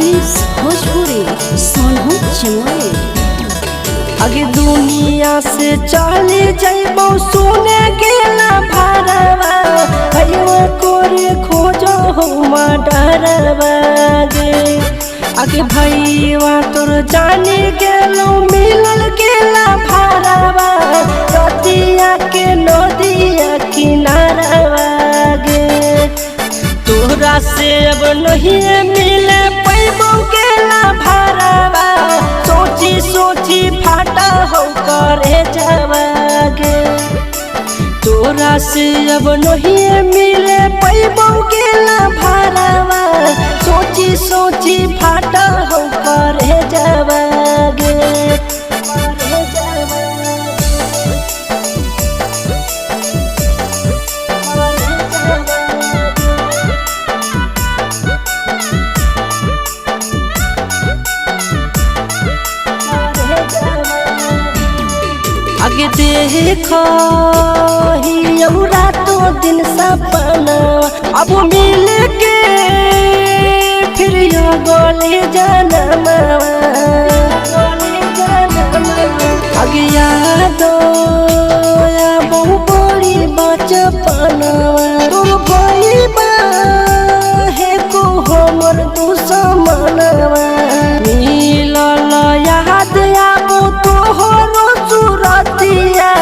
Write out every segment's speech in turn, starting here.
आशीष भोजपुरी सोनू चिमोरे। आगे दुनिया से चले जाइबो सुने गेला भारवा भैया कोरे खोजो हो डरवा गे। आगे भैया तोर जाने गेलो मिलल गेला भारवा रतिया के नदिया किनारवा गे। तोरा से अब नहीं मिले पैबो गेला भारवा सोची सोची फाटा हो करे जावागे। तोरा से अब नहीं मिले पैबो गेला भारवा सोची सोची फाटा हो करे जावागे। आगे देखो ही रातों दिन सपना अब मिल के फिर यो गोले जन्म। आगे यादो या बहु बड़ी बचपन तुम भइबा है को हमर दुश्मनवा मिलल याद आबो तोहरो सूरतिया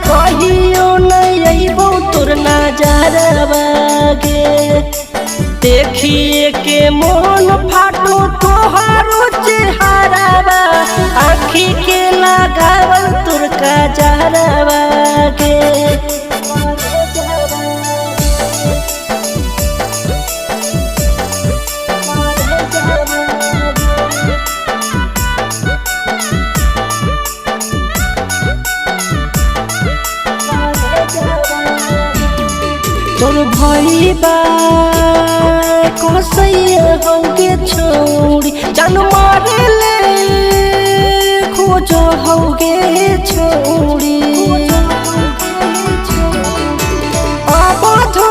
कहियो नहीं अइबो तोर नजरवा गे। देखिए के मन फाटो तोहरो चेहरावा आँखी के लगावल तोर कजरवा गे। तोर भइबा कसैया होगे छोड़ी जान मारेले खोजो होगे छोड़ी। अबधो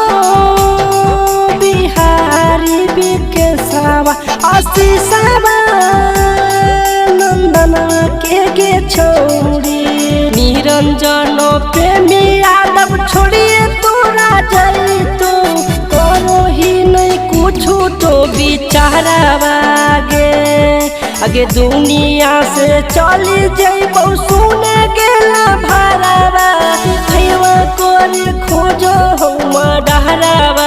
बिहारी बिकेशवा आशीषवा नंदना के छोड़ी। निरंजन प्रेमी यादव छोड़िए तोरा जाई तो करो ही नहीं कुछ तो बिचारवा गे। आगे दुनिया से चली जाइबो सुने गेला भारवा भैया कोरे खोजो हो डरवा